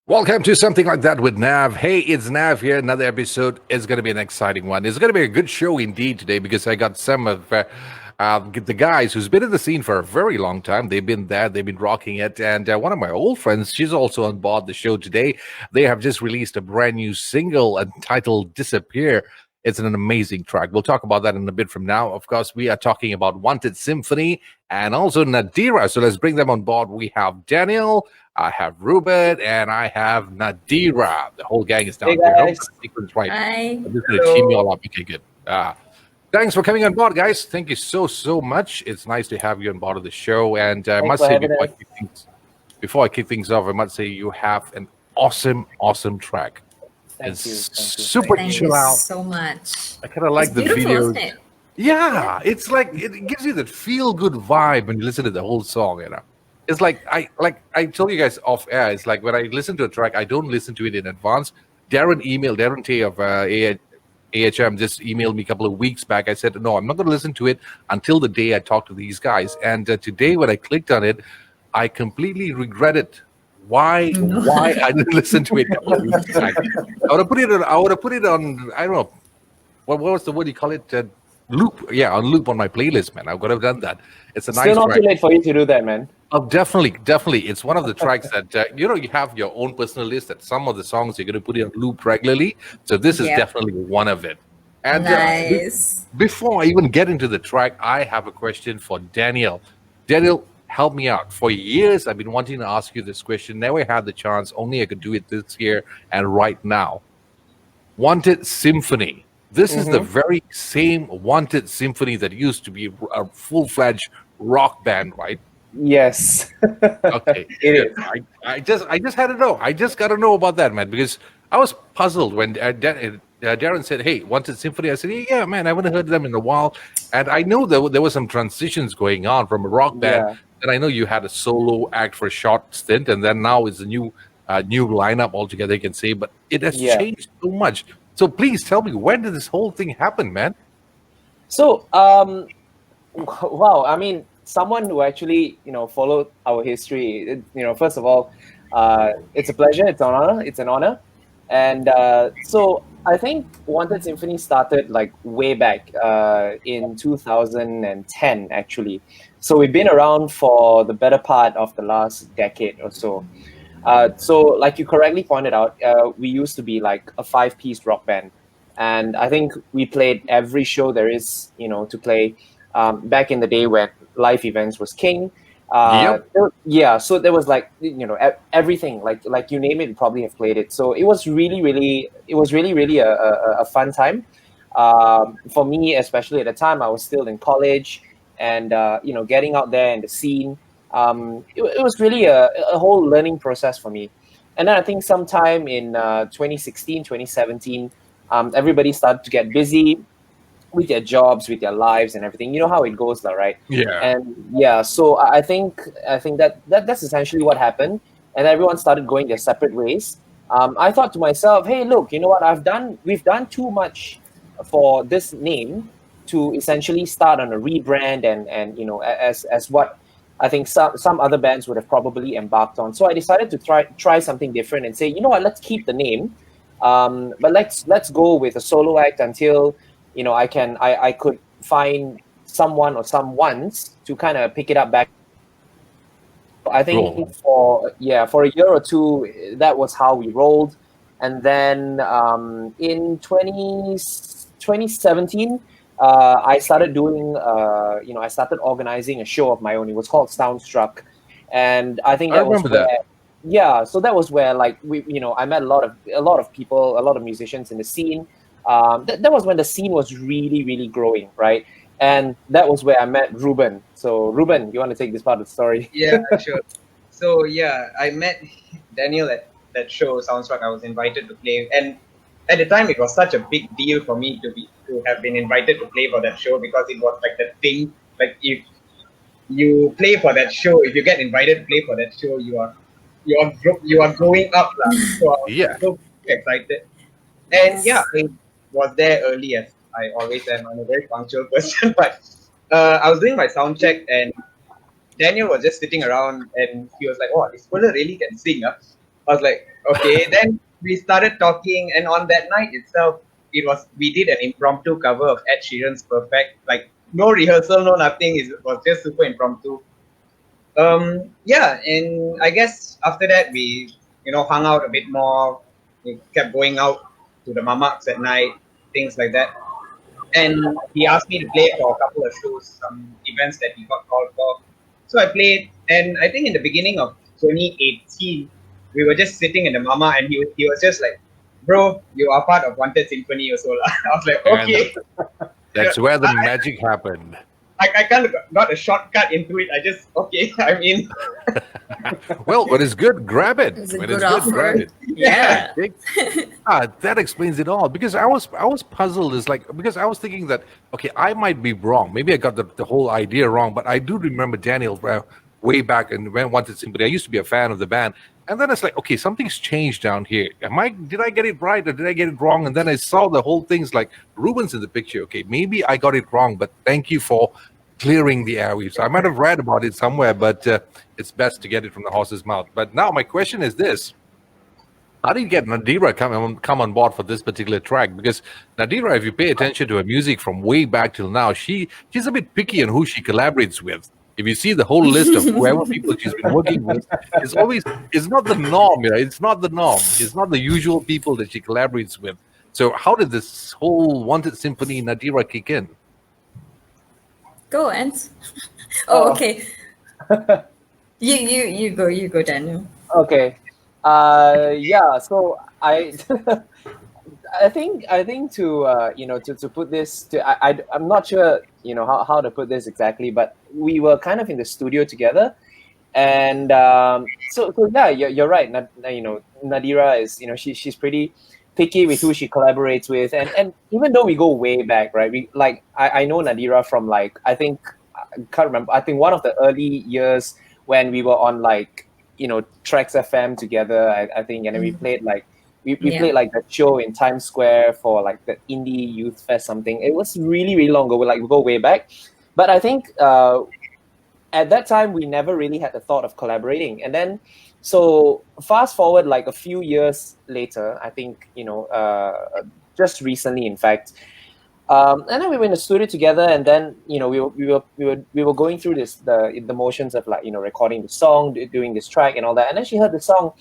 Welcome to Something Like That with Nav. Hey, it's Nav here. Another episode. It's going to be an exciting one. It's going to be a good show indeed today because I got some of the guys who's been in the scene for a very long time. They've been there. They've been rocking it. And one of my old friends, she's also on board the show today. They have just released a brand new single entitled Disappear. It's an amazing track. We'll talk about that in a bit from now. Of course, we are talking about Wanted Symphony and also NADHIRA. So let's bring them on board. We have Daniel, I have Ruben, and I have NADHIRA. The whole gang is down Hey here. guys. Sequence right. Hi. I'm just going to team you all up. Okay, good. Thanks for coming on board, guys. Thank you so much. It's nice to have you on board of the show. And I must for say, having before I kick things off, I must say you have an awesome track. Thank It's you. super Thank chill you out. so much. I kind of like It's the beautiful, videos. isn't it? Yeah, it's like it gives you that feel good vibe when you listen to the whole song. It's like I told you guys off air. It's like when I listen to a track, I don't listen to it in advance. Darren Tay of AHM just emailed me a couple of weeks back. I said, no, I'm not going to listen to it until the day I talk to these guys. And today, when I clicked on it, I completely regretted why I didn't listen to it a couple of weeks back. I would have put it on. I don't know what was the word you call it. Loop, yeah, on loop on my playlist, man. I would have done that. It's a nice Still not track. too late for you to do that, man. Oh, definitely. It's one of the tracks that you have your own personal list. That some of the songs you're going to put it on loop regularly. So this is Yep. definitely one of it. And Nice. before I even get into the track, I have a question for Daniel. Daniel, help me out. For years, I've been wanting to ask you this question. Never had the chance. Only I could do it this year and right now. Wanted Symphony. This is the very same Wanted Symphony that used to be a full-fledged rock band, right? Yes. Okay. It is. I just had to know. I just got to know about that, man, because I was puzzled when Darren said, "Hey, Wanted Symphony." I said, "Yeah, man, I haven't heard them in a while." And I know there were some transitions going on from a rock band, Yeah. and I know you had a solo act for a short stint, and then now it's a new lineup altogether, you can say. But it has Yeah. changed so much. So please tell me, when did this whole thing happen, man? So, wow. I mean, someone who actually, followed our history. First of all, it's a pleasure. It's an honor. And so I think Wanted Symphony started like way back in 2010, actually. So we've been around for the better part of the last decade or so. So like you correctly pointed out, we used to be like a 5-piece rock band. And I think we played every show there is, to play back in the day when live events was king. Yep. Yeah, so there was like, everything, like you name it, we probably have played it. So it was really a fun time. For me, especially at the time, I was still in college and, getting out there in the scene. It was really a whole learning process for me. And then I think sometime in 2016, 2017, everybody started to get busy with their jobs, with their lives and everything. You know how it goes, right? Yeah. And yeah, so I think that's essentially what happened. And everyone started going their separate ways. I thought to myself, hey, look, you know what? We've done too much for this name to essentially start on a rebrand and as what I think some other bands would have probably embarked on. So I decided to try something different and say, you know what, let's keep the name, but let's go with a solo act until I could find someone or someones to kind of pick it up back. I think for a year or two that was how we rolled, and then in 2017. I started doing, I started organizing a show of my own. It was called Soundstruck, and I think I remember that. Yeah, so that was where I met a lot of people, a lot of musicians in the scene. That was when the scene was really growing, right? And that was where I met Ruben. So Ruben, you want to take this part of the story? Yeah, sure. So yeah, I met Daniel at that show Soundstruck. I was invited to play, and at the time it was such a big deal for me to have been invited to play for that show, because it was like the thing. Like if you play for that show, if you get invited to play for that show, you are growing up, lah. So I was so excited, and yeah, I was there early as I always am. I'm a very punctual person, but I was doing my sound check and Daniel was just sitting around and he was like, "Oh, this fella really can sing, huh?" I was like, okay. Then we started talking, and on that night itself, we did an impromptu cover of Ed Sheeran's "Perfect." Like no rehearsal, no nothing. It was just super impromptu. Yeah, and I guess after that we hung out a bit more. We kept going out to the mamaks at night, things like that. And he asked me to play for a couple of shows, some events that he got called for. So I played, and I think in the beginning of 2018, we were just sitting in the mama, and he was just like, "Bro, you are part of Wanted Symphony also." I was like, "Okay." That's where the magic happened. I kind of got a shortcut into it. I just I mean, Well, when it's good, grab it. It's a When good it's good, offer. grab it. Yeah. That explains it all. Because I was puzzled. Is like because I was thinking that okay, I might be wrong. Maybe I got the whole idea wrong. But I do remember Daniel way back and when Wanted Symphony. I used to be a fan of the band. And then it's like, okay, something's changed down here. Did I get it right or did I get it wrong? And then I saw the whole thing's like Ruben's in the picture. Okay, maybe I got it wrong, but thank you for clearing the airwaves. I might have read about it somewhere, but it's best to get it from the horse's mouth. But now my question is this. How did you get Nadhira come on board for this particular track? Because Nadhira, if you pay attention to her music from way back till now, she's a bit picky on who she collaborates with. If you see the whole list of whoever people she's been working with, it's not the norm. It's not the norm. It's not the usual people that she collaborates with. So how did this whole Wanted Symphony Nadhira kick in? Go, Ants. Oh, okay. You go, Daniel. Okay. Yeah. So I, I think to to put this I'm not sure how to put this exactly, but we were kind of in the studio together, and so yeah, you're right. Nadhira is she's pretty picky with who she collaborates with, and even though we go way back, right? We like I know Nadhira from like I can't remember. I think one of the early years when we were on like Trax FM together. I think, and then we played like we played like that show in Times Square for like the Indie Youth Fest something. It was really really long ago. We go way back, but I think at that time we never really had the thought of collaborating, and then. So fast forward like a few years later, I think just recently, in fact, and then we were in the studio together, and then we were going through the motions of like recording the song, doing this track and all that, and then she heard the song,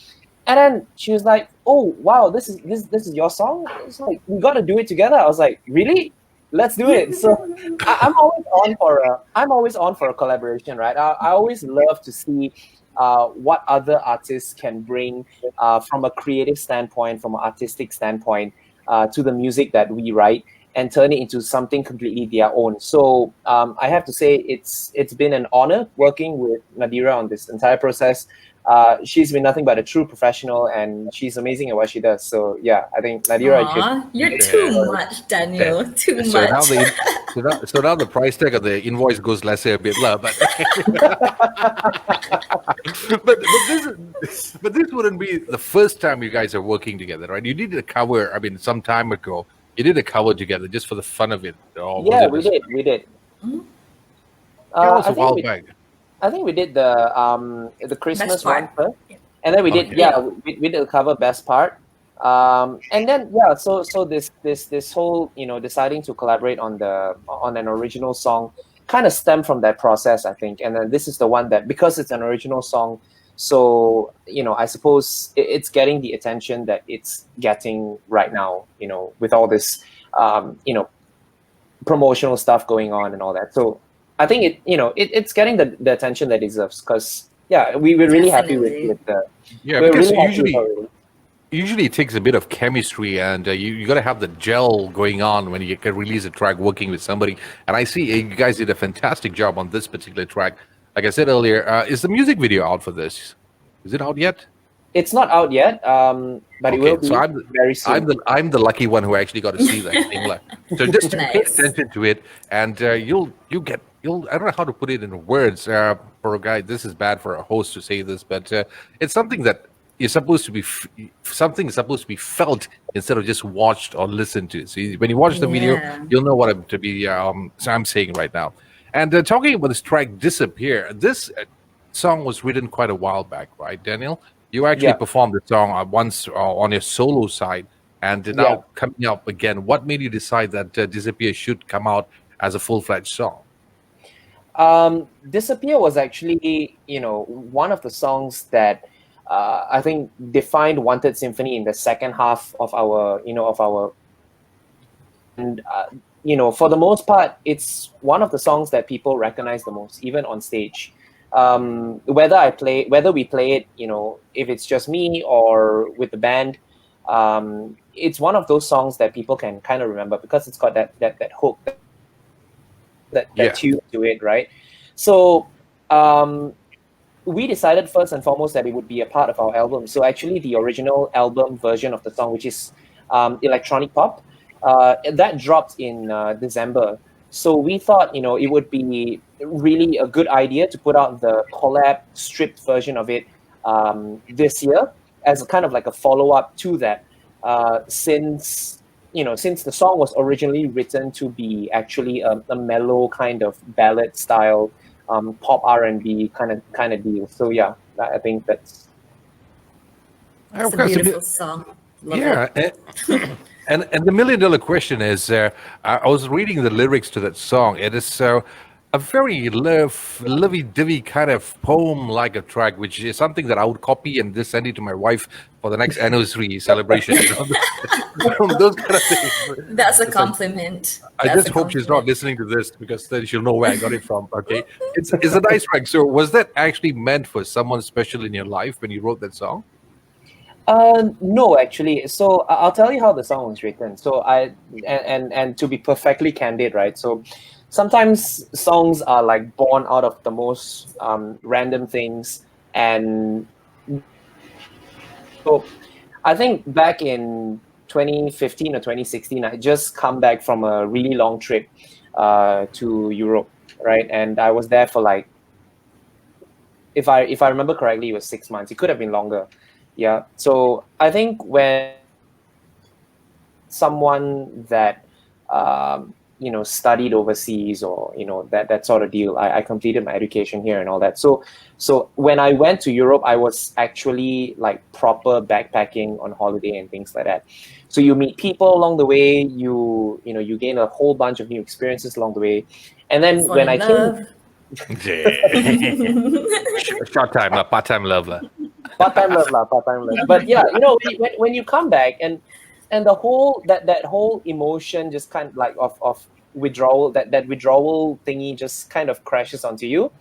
and then she was like, "Oh wow, this is your song? It's like we got to do it together." I was like, "Really? Let's do it." So I'm always on for a collaboration, right? I always love to see. What other artists can bring from a creative standpoint, from an artistic standpoint, to the music that we write and turn it into something completely their own. So I have to say it's been an honor working with Nadhira on this entire process. She's been nothing but a true professional, and she's amazing at what she does. So yeah, I think Nadhira. You're too much, Daniel. Too so much. Now the price tag of the invoice goes lesser a bit, but but this wouldn't be the first time you guys are working together, right? You did a cover. I mean, some time ago, you did a cover together just for the fun of it. Yeah, we did. Mhm. That was a while back. I think we did the Christmas Best part. one first, and then we did we did the cover Best Part, and then so this whole deciding to collaborate on an original song kind of stemmed from that process, I think, and then this is the one that because it's an original song, so I suppose it's getting the attention that it's getting right now, with all this promotional stuff going on and all that. So I think it's getting the attention that it deserves, because we're really happy with the because really usually it takes a bit of chemistry, and you got to have the gel going on when you can release a track working with somebody. And I see you guys did a fantastic job on this particular track. Like I said earlier, is the music video out for this? Is it out yet? It's not out yet, but it will be very soon. I'm the lucky one who actually got to see that thing. So just pay Nice. attention to it, and you'll I don't know how to put it in words for a guy. This is bad for a host to say this, but it's something that is supposed to be something is supposed to be felt instead of just watched or listened to. So when you watch the video, you'll know what I'm saying right now. And talking about this track, "Disappear," this song was written quite a while back, right, Daniel? You actually Yeah. performed the song once on your solo side, and now Yeah. coming up again. What made you decide that Disappear should come out as a full-fledged song? Disappear was actually, one of the songs that I think defined Wanted Symphony in the second half of our. And for the most part, it's one of the songs that people recognize the most, even on stage. Whether we play it, if it's just me or with the band, it's one of those songs that people can kind of remember because it's got that hook, that Yeah. tune to it, right? So we decided first and foremost that it would be a part of our album. So actually, the original album version of the song, which is electronic pop, that dropped in December. So we thought, it would be really a good idea to put out the collab stripped version of it this year as a kind of like a follow-up to that, since the song was originally written to be actually a mellow kind of ballad style, pop R&B kind of deal. So yeah, I think that's It's a Okay, so beautiful song. Love yeah, it. and the $1,000,000 question is, I was reading the lyrics to that song. It is a very lovey-dovey kind of poem-like a track, which is something that I would copy and just send it to my wife for the next anniversary celebration. Those kind of things. That's a compliment. I That's just a hope she's not compliment. listening to this because then she'll know where I got it from. Okay, it's a nice track. So was that actually meant for someone special in your life when you wrote that song? No, actually. So I'll tell you how the song was written. So and to be perfectly candid, right? So sometimes songs are like born out of the most random things, and so I think back in 2015 or 2016, I had just come back from a really long trip to Europe, right? And I was there for like, if I remember correctly, it was 6 months. It could have been longer. Yeah. So I think when someone that studied overseas, or that sort of deal, I completed my education here and all that. So when I went to Europe, I was actually like proper backpacking on holiday and things like that. So you meet people along the way, you gain a whole bunch of new experiences along the way, and then Fall when in I love. came. Short time, part-time love. Part-time love lah, part-time love. But yeah, when you come back, and the whole that whole emotion just kind of like of withdrawal, that withdrawal thingy just kind of crashes onto you.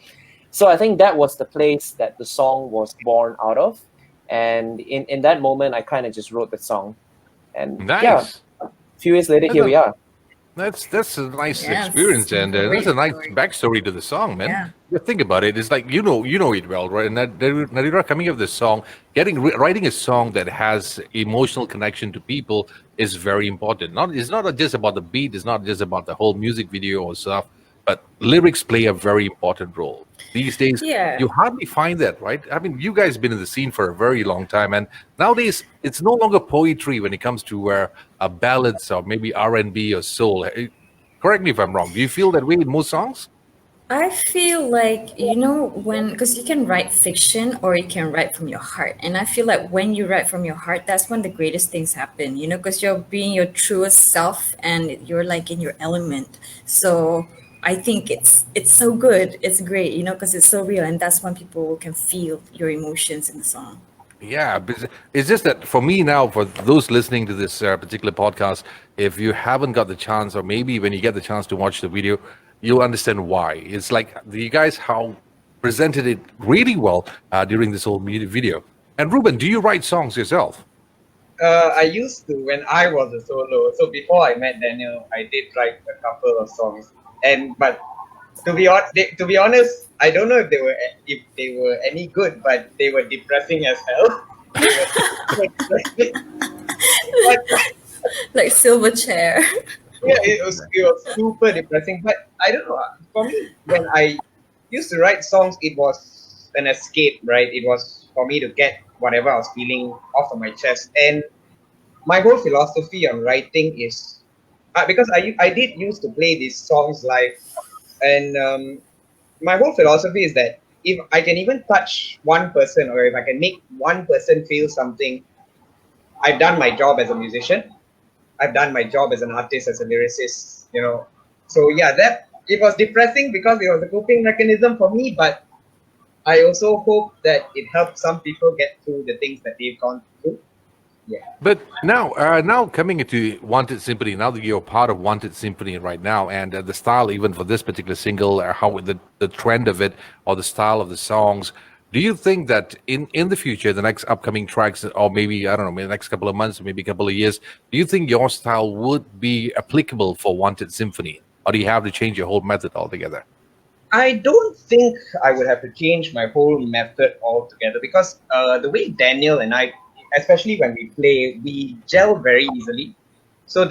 So I think that was the place that the song was born out of, and in that moment I kind of just wrote the song, and yeah, Nice. a few years later here we are. That's a nice Yes, experience, and that's great a nice story. backstory to the song, man. Yeah. You think about it, it's like you know it well, right? And Nadhira coming up with this song, writing a song that has emotional connection to people is very important. It's not just about the beat, it's not just about the whole music video or stuff, but lyrics play a very important role. These days, Yeah. you hardly find that, right? I mean, you guys been in the scene for a very long time, and nowadays it's no longer poetry when it comes to ballads or maybe R&B or soul. Correct me if I'm wrong. Do you feel that way in most songs? I feel like, because you can write fiction or you can write from your heart. And I feel like when you write from your heart, that's when the greatest things happen, because you're being your truest self and you're like in your element. So I think it's so good. It's great, because it's so real. And that's when people can feel your emotions in the song. Yeah, but it's just that for me now, for those listening to this particular podcast, if you haven't got the chance, or maybe when you get the chance to watch the video, you'll understand why. It's like you guys how presented it really well during this whole video. And Ruben, do you write songs yourself? I used to when I was a solo. So before I met Daniel, I did write a couple of songs. But to be honest, I don't know if they were any good, but they were depressing as hell. Like Silverchair. Yeah, it was super depressing. But I don't know. For me, when I used to write songs, it was an escape, right? It was for me to get whatever I was feeling off of my chest. And my whole philosophy on writing is because I did used to play these songs live, and my whole philosophy is that if I can even touch one person, or if I can make one person feel something, I've done my job as a musician. I've done my job as an artist, as a lyricist, you know. So yeah, that it was depressing because it was a coping mechanism for me, but I also hope that it helps some people get through the things that they've gone through. Yeah. But now coming into Wanted Symphony, now that you're part of Wanted Symphony right now, and the style, even for this particular single, how the trend of it, or the style of the songs, do you think that in the future, the next upcoming tracks, or maybe, I don't know, maybe the next couple of months, maybe a couple of years, do you think your style would be applicable for Wanted Symphony, or do you have to change your whole method altogether? I don't think I would have to change my whole method altogether, because the way Daniel and I, especially when we play, we gel very easily. So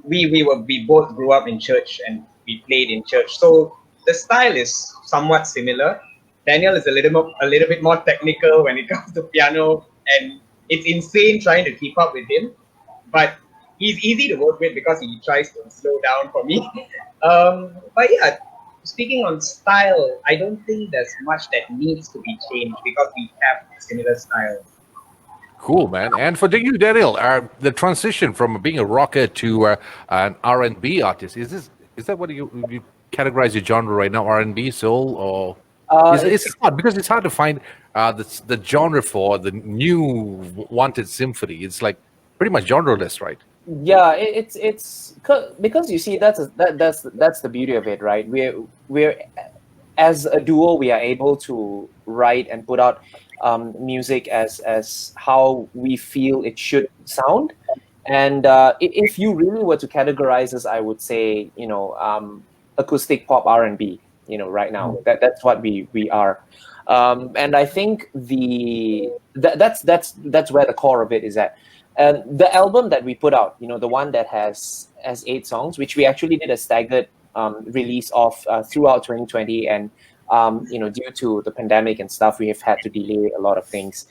we both grew up in church and we played in church. So the style is somewhat similar. Daniel is a little bit more technical when it comes to piano, and it's insane trying to keep up with him. But he's easy to work with because he tries to slow down for me. But yeah, speaking on style, I don't think there's much that needs to be changed because we have similar styles. Cool, man. And for you, Daniel, the transition from being a rocker to an R&B artist, is that what you categorize your genre right now? R&B, soul, or it's hard because it's hard to find the genre for the new Wanted Symphony. It's like pretty much genreless, right? Yeah, it's because you see that's the beauty of it, right? We're as a duo, we are able to write and put out music as how we feel it should sound. And if you really were to categorize us, I would say, acoustic pop R&B, right now. That's what we are. And I think that's where the core of it is at. And the album that we put out, the one that has 8 songs, which we actually did a staggered release of throughout 2020, and due to the pandemic and stuff, we have had to delay a lot of things.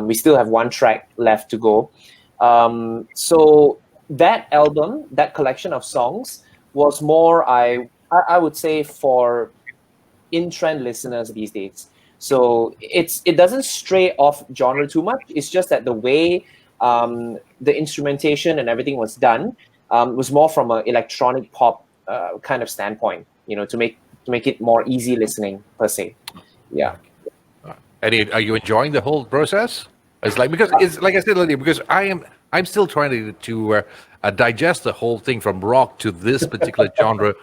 We still have 1 track left to go. So that album, that collection of songs, was more, I would say, for in-trend listeners these days. So it doesn't stray off genre too much. It's just that the way the instrumentation and everything was done was more from an electronic pop kind of standpoint, to make it more easy listening per se. Yeah. And are you enjoying the whole process? It's like, because it's like I said earlier, because I'm still trying to digest the whole thing from rock to this particular genre.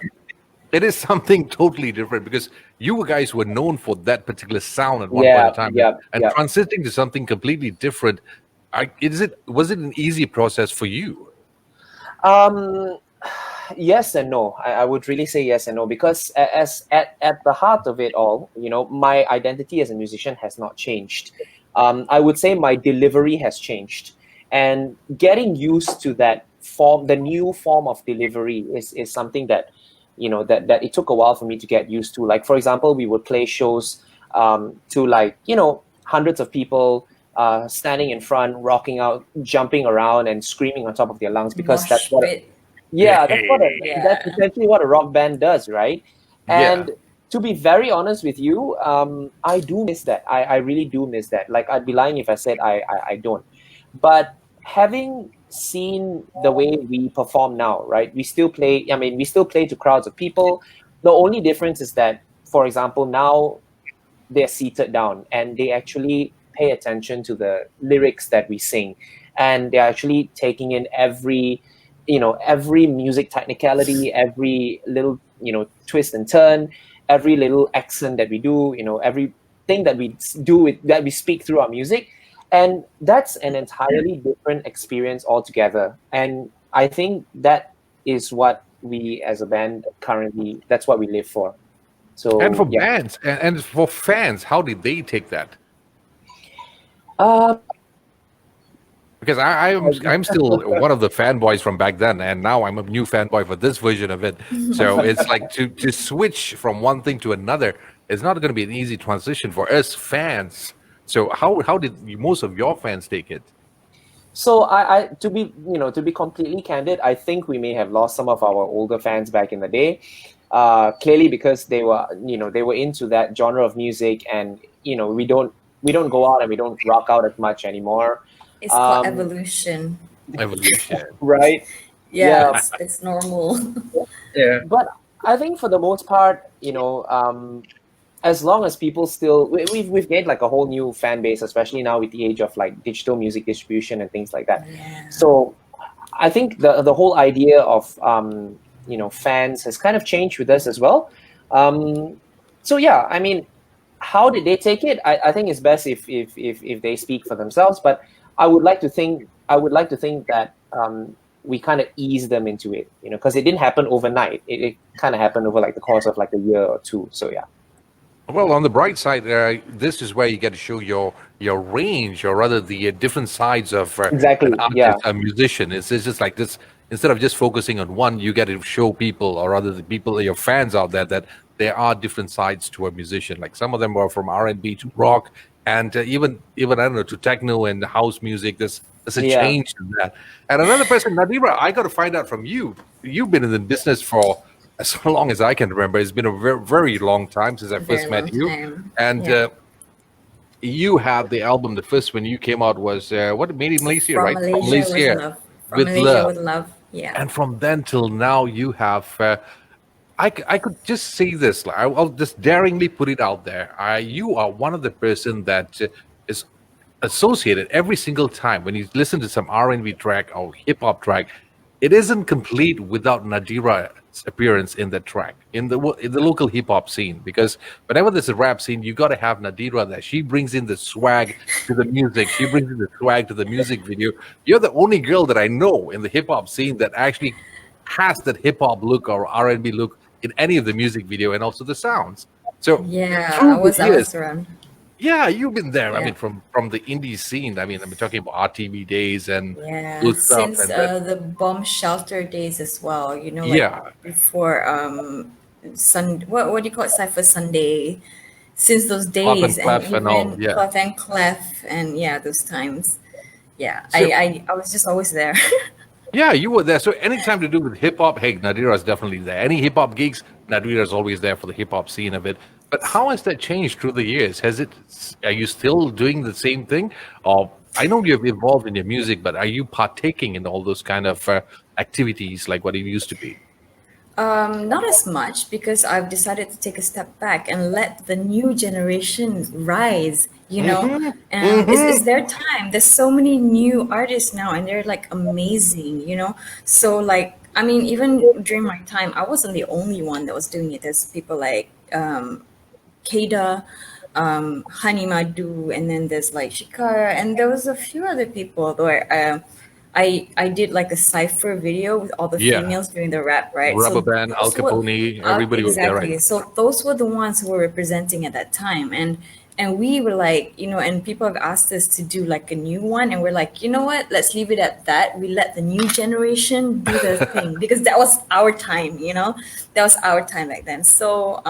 It is something totally different because you guys were known for that particular sound at one point in time, and transitioning to something completely different. Was it an easy process for you? Yes and no. I would really say yes and no, because as at the heart of it all, my identity as a musician has not changed. I would say my delivery has changed, and getting used to that form, the new form of delivery, is something that that it took a while for me to get used to. Like, for example, we would play shows to hundreds of people standing in front, rocking out, jumping around, and screaming on top of their lungs, because that's essentially what a rock band does, right? And to be very honest with you, I do miss that. I really do miss that. Like, I'd be lying if I said I don't. But having seen the way we perform now, right? We still play to crowds of people. The only difference is that, for example, now they're seated down and they actually pay attention to the lyrics that we sing, and they're actually taking in every music technicality, every little twist and turn, every little accent that we do, everything that we do that we speak through our music. And that's an entirely different experience altogether. And I think that is what we as a band currently, that's what we live for. So, and for bands and for fans, how did they take that? Because I'm still one of the fanboys from back then, and now I'm a new fanboy for this version of it. So it's like to switch from one thing to another is not going to be an easy transition for us fans. So how did most of your fans take it? So I to be completely candid, I think we may have lost some of our older fans back in the day. clearly because they were, they were into that genre of music, and we don't go out and we don't rock out as much anymore. It's called Um, evolution. Evolution. right? Yeah, Yeah. it's normal. Yeah. But I think for the most part, as long as people still, we've gained like a whole new fan base, especially now with the age of like digital music distribution and things like that. Yeah. So I think the whole idea of fans has kind of changed with us as well. So yeah, I mean, how did they take it? I think it's best if they speak for themselves. But I would like to think that we kind of ease them into it, because it didn't happen overnight. It kind of happened over like the course of like a year or two. So yeah. Well, on the bright side, this is where you get to show your range, or rather the different sides of Exactly, an artist, yeah. a musician. It's just like this. Instead of just focusing on one, you get to show people, or rather the people, your fans out there, that there are different sides to a musician. Like some of them are from R&B to rock, and even I don't know, to techno and house music. There's a Yeah. change in that. And another person, Nadhira, I got to find out from you. You've been in the business for as long as I can remember. It's been a very, very long time since I first Very met long you. time. And Yeah. you had the album. The first one you came out was what, made in Malaysia, From right? Malaysia with love. From with Malaysia love. with love. Yeah. And from then till now, you have. I could just say this. Like, I'll just daringly put it out there. You are one of the person that is associated every single time when you listen to some R&B track or hip hop track. It isn't complete without Nadhira's appearance in that track in the local hip hop scene. Because whenever there's a rap scene, you got to have Nadhira there. She brings in the swag to the music. She brings in the swag to the music video. You're the only girl that I know in the hip hop scene that actually has that hip hop look or R&B look in any of the music video, and also the sounds. So Yeah, through I was the years, around. yeah, you've been there. I Yeah. mean, from the indie scene. I mean, I'm talking about RTV days and Yeah, good stuff. since And then, the bomb shelter days as well, like yeah, before what do you call it, Cypher Sunday, since those Clef and days, and Clef and all. even Yeah. Clef and Clef, and yeah, those times. Yeah, So I was just always there. yeah, you were there. So anytime to do with hip hop, hey, Nadira is definitely there. Any hip hop gigs, Nadira is always there for the hip hop scene of it. But how has that changed through the years? Are you still doing the same thing? Or I know you've evolved in your music, but are you partaking in all those kind of activities like what it used to be? Not as much, because I've decided to take a step back and let the new generation rise, and it's their time. There's so many new artists now, and they're like amazing. So like, I mean, even during my time, I wasn't the only one that was doing it. There's people like Kada, Hani Madu, and then there's like Shikara, and there was a few other people where I did like a cipher video with all the Yeah. females doing the rap, right? Rubber Band, Al those were- Capone, everybody was there, exactly. right? So those were the ones who were representing at that time, and we were like, and people have asked us to do like a new one, and we're like, you know what? Let's leave it at that. We let the new generation do their thing, because that was our time, that was our time back then. So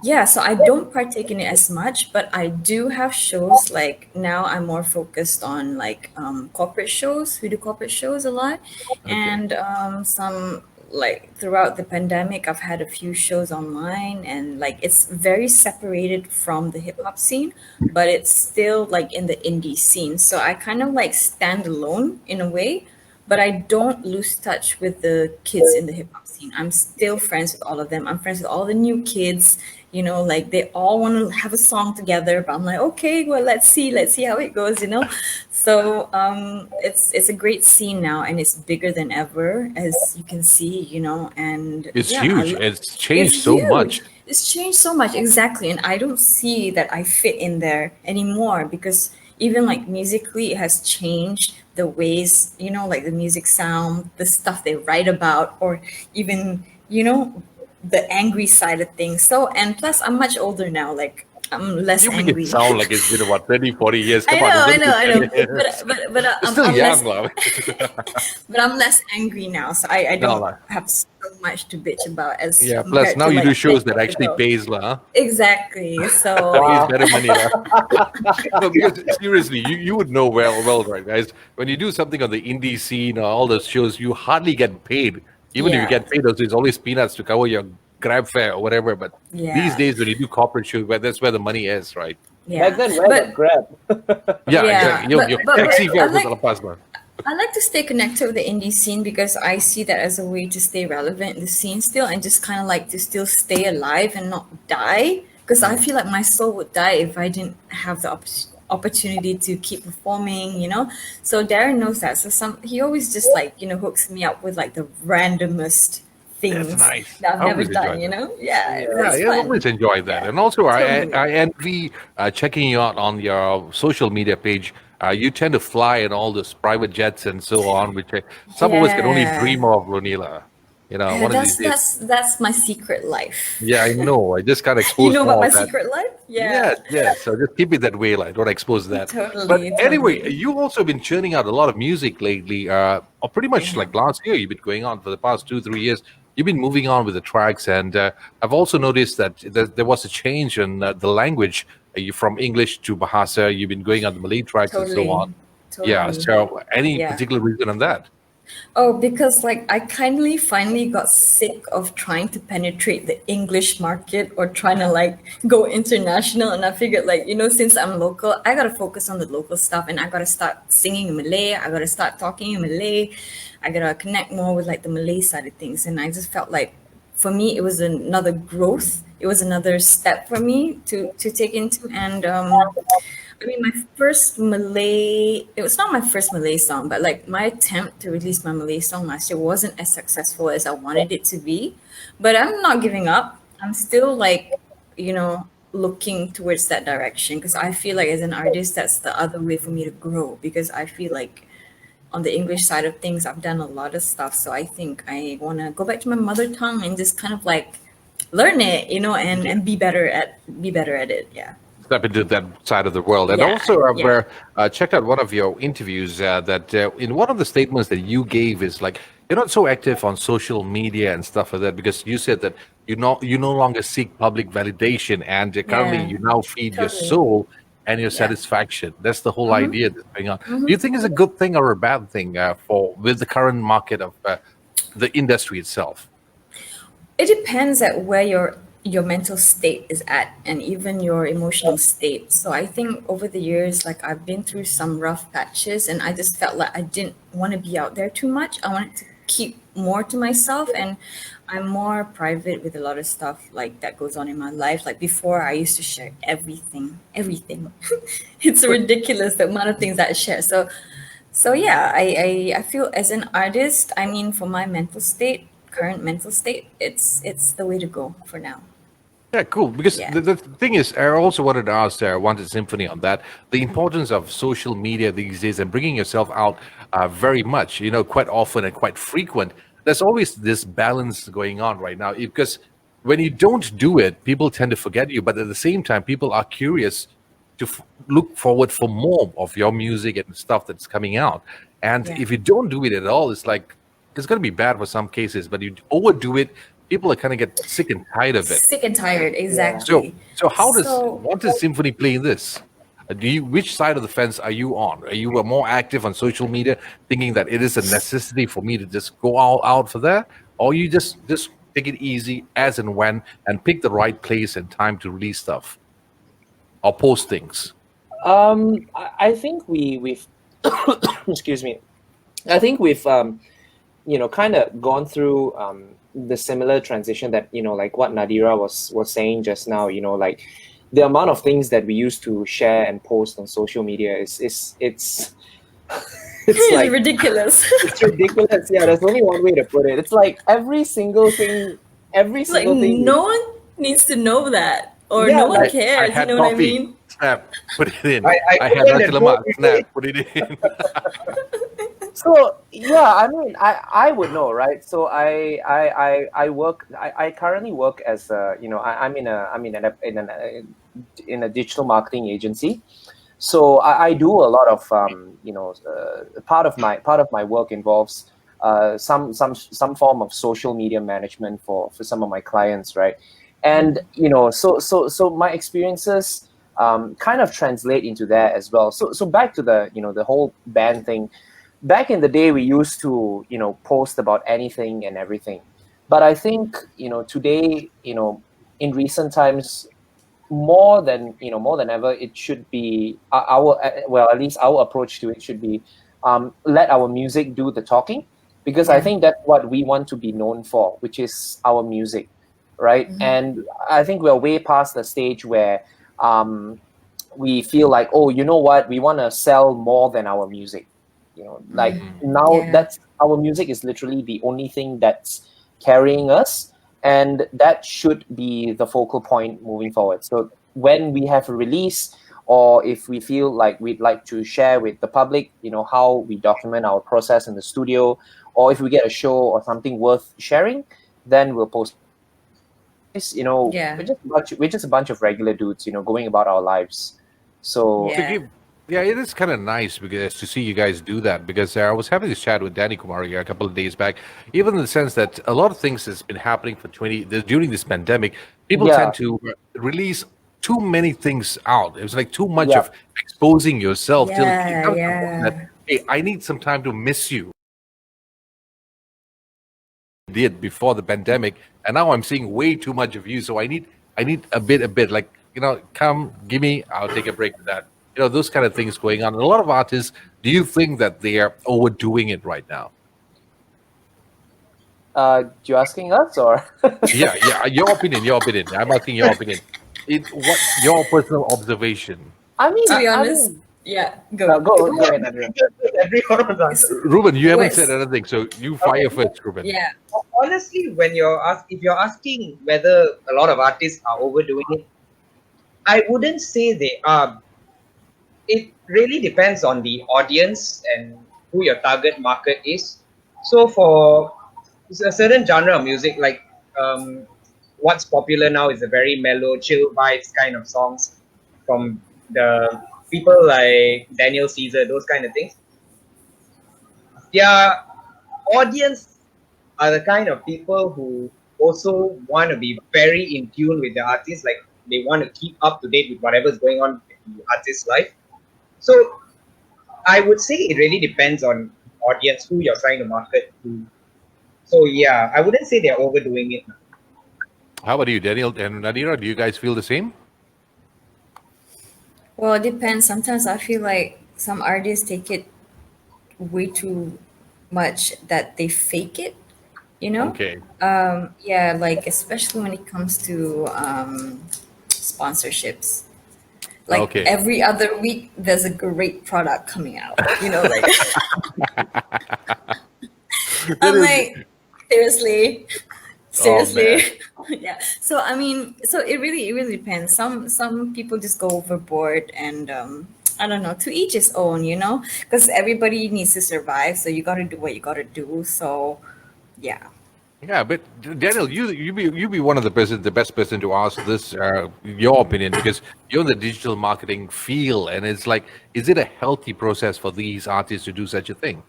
yeah, so I don't partake in it as much, but I do have shows. Like now I'm more focused on like corporate shows. We do corporate shows a lot. And some, like throughout the pandemic, I've had a few shows online, and like it's very separated from the hip hop scene, but it's still like in the indie scene. So I kind of like stand alone in a way, but I don't lose touch with the kids in the hip hop scene. I'm still friends with all of them. I'm friends with all the new kids. Like they all want to have a song together, but I'm like, okay, well, let's see how it goes. So it's a great scene now, and it's bigger than ever, as you can see. And It's yeah, huge. It's changed it's so huge. much. It's changed so much, exactly, and I don't see that I fit in there anymore, because even like musically, it has changed the ways, like the music sound, the stuff they write about, or even the angry side of things. So, and plus I'm much older now, like I'm less You make angry. it sound like it's been about 30, 40 years. Come I on, know. it's But It's still young, less, love. but I'm less angry now, so I No, don't like, have so much to bitch about as yeah. Plus, compared now to you like do shows 10 that years actually ago. pays, lah. Huh? Exactly. So That pays better money, lah. No, because seriously, you would know well, right, guys. When you do something on the indie scene or all those shows, you hardly get paid. Even if you Yeah. get paid, also, it's always peanuts to cover your grab fare or whatever. But Yeah. these days, when you do corporate shows, that's where the money is, right? Yeah. Back then, where But got Grab? Yeah, yeah, exactly. Your but taxi fare I was like a passport. I like to stay connected with the indie scene because I see that as a way to stay relevant in the scene still and just kind of like to still stay alive and not die. Because I feel like my soul would die if I didn't have the opportunity to keep performing, you know? So Darren knows that. So he always just like, you know, hooks me up with like the randomest That's things nice. that I've I never always done, enjoy you that. know? Yeah, Yeah, it's I fun. always enjoy that. Yeah, And also, totally. I envy checking you out on your social media page. You tend to fly in all those private jets and so on, which some of us can only dream Yeah. of, Ronila. You know, one of these days. That's my secret life. Yeah, I know. I just can't You expose know about more my of that. secret life? Yeah. Yes, yes. So just keep it that way, like don't expose that. But Totally, anyway, totally. you've also been churning out a lot of music lately. Or pretty much Yeah. like last year, you've been going on for the past 2, 3 years. You've been moving on with the tracks, and I've also noticed that there was a change in the language. You from English to Bahasa. You've been going on the Malay tracks and so on. Totally. Yeah. Totally. So, any Yeah. particular reason on that? Oh, because like I kindly finally got sick of trying to penetrate the English market or trying to like go international. And I figured like, you know, since I'm local, I gotta focus on the local stuff and I gotta start singing in Malay. I gotta start talking in Malay. I gotta connect more with like the Malay side of things. And I just felt like for me it was another growth. It was another step for me to take into. And I mean, my first Malay, it was not my first Malay song, but like my attempt to release my Malay song last year wasn't as successful as I wanted it to be. But I'm not giving up. I'm still like, you know, looking towards that direction because I feel like as an artist, that's the other way for me to grow because I feel like on the English side of things, I've done a lot of stuff. So I think I want to go back to my mother tongue and just kind of like learn it, you know, and be better at it. Yeah. Step into that side of the world. And Yeah, also, I've yeah. checked out one of your interviews that in one of the statements that you gave is like you're not so active on social media and stuff like that because you said that you no longer seek public validation and currently Yeah, you now feed your totally. soul and your Yeah. satisfaction. That's the whole idea that's going on. Do you think it's a good thing or a bad thing for with the current market of the industry itself? It depends at where your mental state is at and even your emotional state. So I think over the years, like I've been through some rough patches and I just felt like I didn't want to be out there too much. I wanted to keep more to myself and I'm more private with a lot of stuff like that goes on in my life. Like before I used to share everything. It's ridiculous the amount of things that I share. So yeah, I feel as an artist, I mean for my mental state, current mental state, it's the way to go for now. Yeah, cool. Because Yeah. the thing is, I also wanted to ask Wanted Symphony on that the importance of social media these days and bringing yourself out very much, you know, quite often and quite frequent. There's always this balance going on right now because when you don't do it, people tend to forget you. But at the same time, people are curious to look forward for more of your music and stuff that's coming out. And Yeah. if you don't do it at all, it's like it's going to be bad for some cases. But you overdo it, people are kind of get sick and tired of it. Sick and tired, So, exactly. so how does So Wanted Symphony play in this? Which side of the fence are you on? Are you more active on social media, thinking that it is a necessity for me to just go all out for that, or you just take it easy as and when and pick the right place and time to release stuff or post things? I think we've excuse me. I think we've kind of gone through the similar transition that like what Nadhira was saying just now. Like the amount of things that we used to share and post on social media is it's it's like ridiculous. it's ridiculous. Yeah, there's only one way to put it. It's like every single thing, Like no one needs to know that, or Yeah, no one like, cares. I had You know what I coffee. mean? Snap, put it in. I I had opened nasi the lemak. book Snap, put it in. So yeah, I mean, I would know, right? So I work. I currently work as I'm in a digital marketing agency. So I do a lot of part of my work involves some form of social media management for some of my clients, right? And so my experiences kind of translate into that as well. So back to the the whole band thing. back in the day we used to, post about anything and everything. But I think, today, in recent times, more than ever, it should be well, at least our approach to it should be, let our music do the talking, because I Yeah. think that's what we want to be known for, which is our music, right? Mhm. And I think we're way past the stage where we feel like, oh, you know what, we want to sell more than our music. Like now, Yeah. that's our music is literally the only thing that's carrying us, and that should be the focal point moving forward. So when we have a release, or if we feel like we'd like to share with the public, how we document our process in the studio, or if we get a show or something worth sharing, then we'll post. Yeah. We're just a bunch of regular dudes, going about our lives. So To Yeah. give, yeah, it is kind of nice because to see you guys do that. Because I was having this chat with Danny Kumari a couple of days back, even in the sense that a lot of things has been happening for during this pandemic. People yeah, tend to release too many things out. It was like too much yeah, of exposing yourself till it Yeah. comes to the point that, Yeah. hey, I need some time to miss you. Did before the pandemic, and now I'm seeing way too much of you. So I need a bit, like, come, give me, I'll take a break with that. Those kind of things going on. And a lot of artists, do you think that they are overdoing it right now? you asking us or? Yeah, your opinion. I'm asking your opinion. What your personal observation? I mean, To be I honest, mean, yeah. go Go. ahead, Nadhira. Everyone was answering. Ruben, you haven't said Wes. anything, so you fire first, Ruben. Yeah. Honestly, when if you're asking whether a lot of artists are overdoing it, I wouldn't say they are. It really depends on the audience and who your target market is. So for a certain genre of music, like what's popular now is a very mellow, chill vibes kind of songs from the people like Daniel Caesar, those kind of things. Their audience are the kind of people who also want to be very in tune with the artist, like they want to keep up to date with whatever's going on in the artist's life. So I would say it really depends on audience who you're trying to market to. So yeah, I wouldn't say they're overdoing it. How about you, Daniel and Nadira? Do you guys feel the same? Well, it depends. Sometimes I feel like some artists take it way too much that they fake it, you know? Okay. Yeah, like especially when it comes to sponsorships. Like Okay. every other week there's a great product coming out, like I'm like, seriously, seriously. Yeah. So I mean, so it really depends. Some people just go overboard, and I don't know. To each his own, because everybody needs to survive. So you got to do what you got to do. So yeah. Yeah, but Daniel, you be one of the best person to ask this your opinion, because you're in the digital marketing field, and it's like, is it a healthy process for these artists to do such a thing?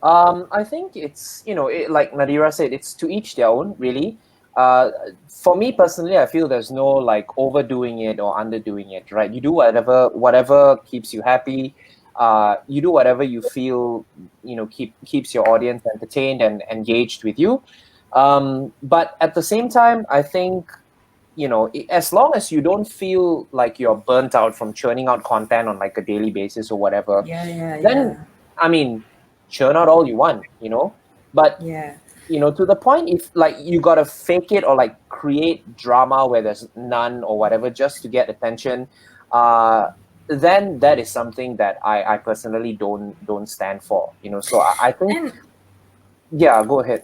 I think it's, like Nadira said, it's to each their own, really. For me personally, I feel there's no like overdoing it or underdoing it, right? You do whatever keeps you happy. You do whatever you feel, keeps your audience entertained and engaged with you. But at the same time, I think, as long as you don't feel like you're burnt out from churning out content on like a daily basis or whatever, Yeah. then I mean, churn out all you want, but Yeah. to the point, if like you gotta fake it or like create drama where there's none or whatever just to get attention, then that is something that I personally don't stand for, so I think, And yeah, go ahead.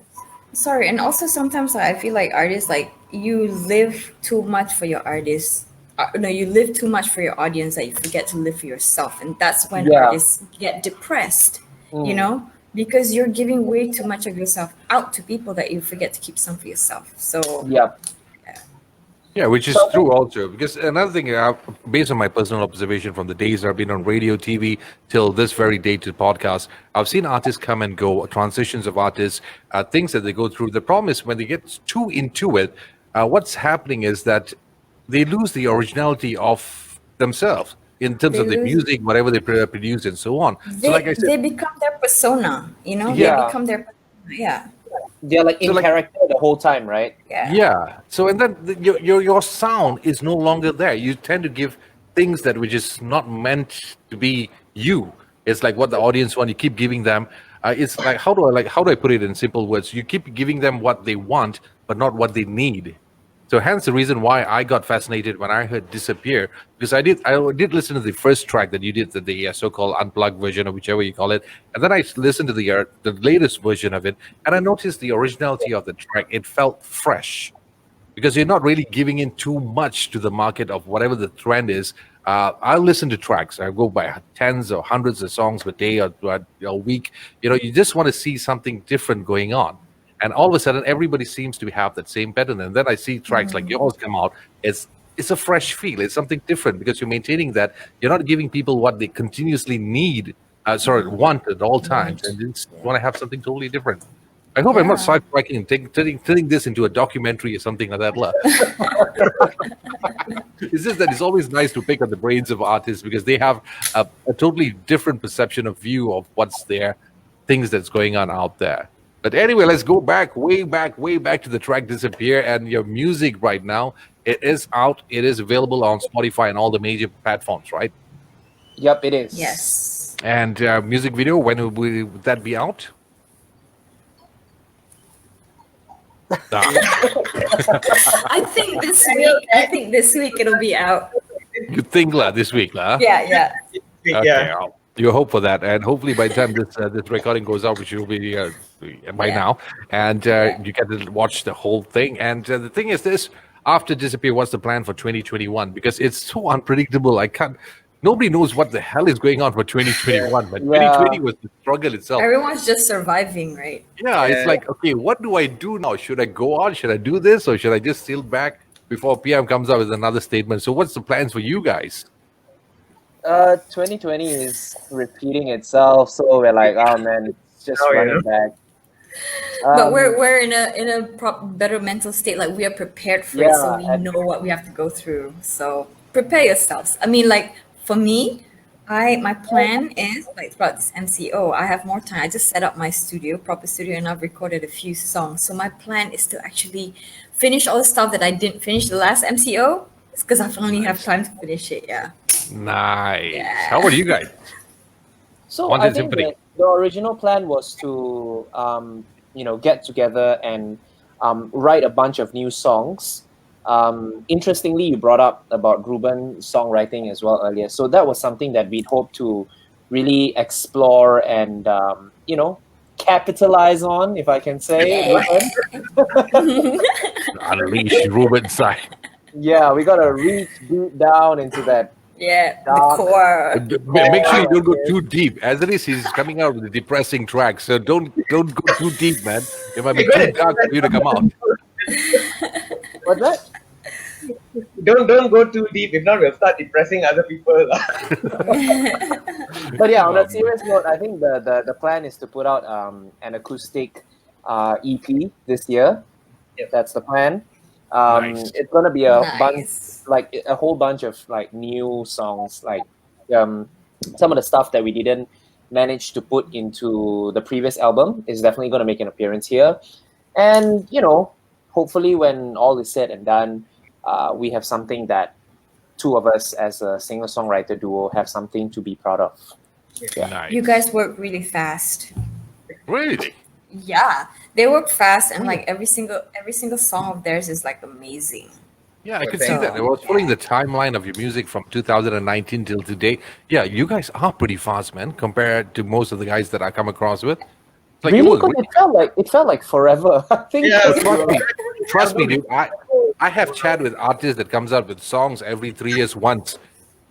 sorry, and also sometimes I feel like artists, like, you live too much for your artists. No, you live too much for your audience that you forget to live for yourself, and that's when Yeah. artists get depressed. Because you're giving way too much of yourself out to people that you forget to keep some for yourself. So Yeah. Yeah, which is So- true also. Because another thing, based on my personal observation from the days I've been on radio, TV, till this very day to podcast, I've seen artists come and go, transitions of artists, things that they go through. The problem is when they get too into it, what's happening is that they lose the originality of themselves. in terms They of the lose- music, whatever they produce, and so on. They, So, like I said, they become their persona, you know? Yeah. They become their yeah. They're like in So, like- character the whole time, right? Yeah. yeah. So, and then your sound is no longer there. You tend to give things that which is not meant to be you. It's like what the audience want. You keep giving them. It's like how do I put it in simple words? You keep giving them what they want, but not what they need. So hence the reason why I got fascinated when I heard "Disappear," because I did listen to the first track that you did, the so-called unplugged version or whichever you call it, and then I listened to the latest version of it, and I noticed the originality of the track. It felt fresh because you're not really giving in too much to the market of whatever the trend is. I listen to tracks. I go by tens or hundreds of songs per day or a week. You just want to see something different going on. And all of a sudden, everybody seems to have that same pattern. And then I see tracks like yours come out. It's a fresh feel. It's something different because you're maintaining that. You're not giving people what they continuously want at all times. And you just want to have something totally different. I hope I'm not Yeah. sidetracking and turning this into a documentary or something like that. It's just that it's always nice to pick on the brains of artists because they have a totally different perception of view of what's there, things that's going on out there. But anyway, let's go way back to the track "Disappear" and your music right now. It is out. It is available on Spotify and all the major platforms, right? Yep, it is. Yes. And music video, when would that be out? I think this week it'll be out. You think this week, lah? Yeah, yeah. Okay, Yeah. you hope for that, and hopefully by the time this recording goes out, which will be by Yeah. now, and you get to watch the whole thing. And the thing is, this after "Disappear," what's the plan for 2021? Because it's so unpredictable. Nobody knows what the hell is going on for 2021. But Yeah. 2020 was the struggle itself. Everyone's just surviving, right? Yeah, it's Yeah. like, okay, what do I do now? Should I go on? Should I do this, or should I just sit back before PM comes out with another statement? So, what's the plans for you guys? 2020 is repeating itself, so we're like, oh man, it's just Oh, yeah. running back. But Um, we're in a better mental state. Like we are prepared for it, so Yeah, we know what we have to go through. So prepare yourselves. I mean, like for me, my plan is like throughout this MCO, I have more time. I just set up my proper studio, and I've recorded a few songs. So my plan is to actually finish all the stuff that I didn't finish the last MCO. It's because I finally have time to finish it. Yeah. Nice. Yeah. How about you guys? So Wanted I think Symphony. that the original plan was to, get together and write a bunch of new songs. Interestingly, you brought up about Ruben songwriting as well earlier. So that was something that we'd hoped to really explore and, capitalize on, if I can say. Ruben. Unleash Ruben's side. Yeah, we got to reach deep down into that. Yeah. The Dark. core. Make sure you don't go too deep. As it is, he's coming out with a depressing track, so don't go too deep, man. It might be too dark for you to come out. What's that? Don't go too deep. If not, we'll start depressing other people. But yeah, on a serious note, I think the plan is to put out an acoustic EP this year. Yep. That's the plan. Nice. It's gonna be a bunch, Nice. like a whole bunch of like new songs, like some of the stuff that we didn't manage to put into the previous album is definitely gonna make an appearance here. And hopefully when all is said and done, we have something that two of us as a singer-songwriter duo have something to be proud of. Nice. You guys work really fast. Really? Yeah, they work fast, and like every single song of theirs is like amazing. Yeah, I could Okay. see that. I was following the timeline of your music from 2019 till today. Yeah, you guys are pretty fast, man, compared to most of the guys that I come across with. It's like, Really? it was 'Cause it felt like forever. I think. Yeah. trust me, dude. I have chat with artists that comes out with songs every 3 years once,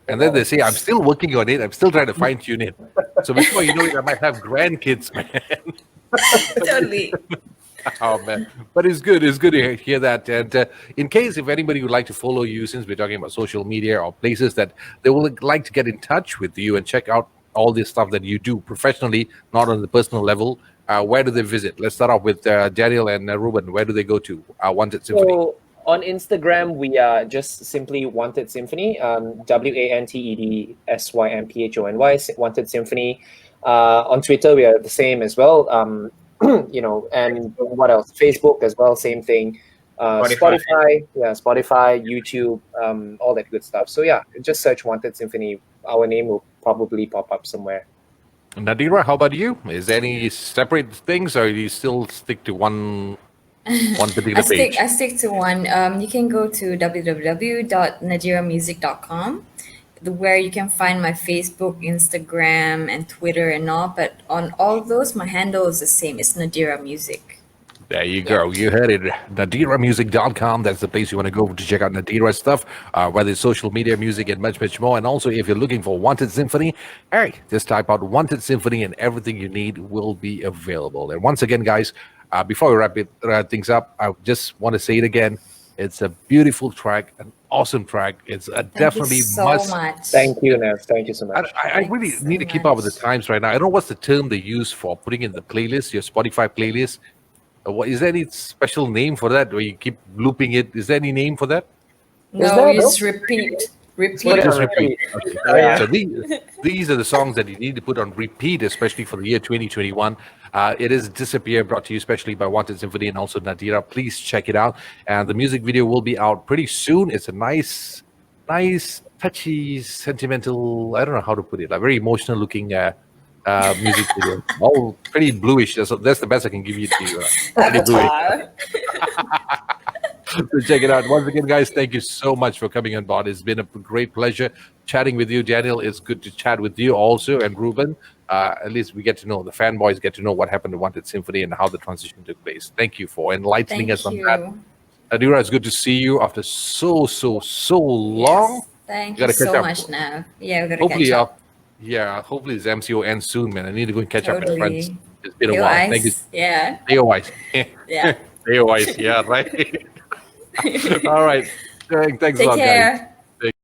and then they say, "I'm still working on it. I'm still trying to fine tune it." So before you know it, I might have grandkids, man. Totally. Oh man, but it's good. It's good to hear that. And in case if anybody would like to follow you, since we're talking about social media or places that they would like to get in touch with you and check out all this stuff that you do professionally, not on the personal level, where do they visit? Let's start off with Daniel and Ruben. Where do they go to? Wanted Symphony. So On Instagram, we are just simply Wanted Symphony, WANTEDSYMPHONY, Wanted Symphony. On Twitter, we are the same as well. And what else? Facebook as well, same thing. Spotify, YouTube, all that good stuff. So yeah, just search Wanted Symphony. Our name will probably pop up somewhere. Nadhira, how about you? Is there any separate things, or do you still stick to one particular page? I stick to one. You can go to www.nadhiramusic.com, where you can find my Facebook, Instagram, and Twitter and all. But on all those, my handle is the same. It's Nadhira Music. There you go. You heard it. NadhiraMusic.com. That's the place you want to go to check out Nadhira's stuff, whether it's social media, music, and much, much more. And also, if you're looking for Wanted Symphony, hey, just type out Wanted Symphony and everything you need will be available. And once again, guys, before we wrap things up, I just want to say it again. It's a beautiful track, an awesome track. It's definitely so much. Thank you, Nev. Thank you so much. I really need to keep up with the times right now. I don't know what's the term they use for putting in the playlist, your Spotify playlist. Is there any special name for that, where you keep looping it? Is there any name for that? No, it's repeat. Just repeat. Okay. Yeah. So these are the songs that you need to put on repeat, especially for the year 2021. It is Disappear, brought to you especially by Wanted Symphony and also Nadhira. Please check it out. And the music video will be out pretty soon. It's a nice, touchy, sentimental, I don't know how to put it, a very emotional looking music video. All pretty bluish. That's the best I can give you. Pretty bluish. So check it out. Once again, guys, thank you so much for coming on board. It's been a great pleasure chatting with you, Daniel. It's good to chat with you also, and Ruben. At least we get to know, the fanboys get to know what happened to Wanted Symphony and how the transition took place. Thank you for enlightening us on that. Nadhira, it's good to see you after so long. Yes, thank you so much, Nav. Yeah, we gotta hopefully, catch up. Hopefully this MCO ends soon, man. I need to go and catch up with Totally. friends. It's been a while. Thank you. Yeah. AOIs. Yeah. AOIs. Yeah, right. All right. Thanks a Take lot, guys. care.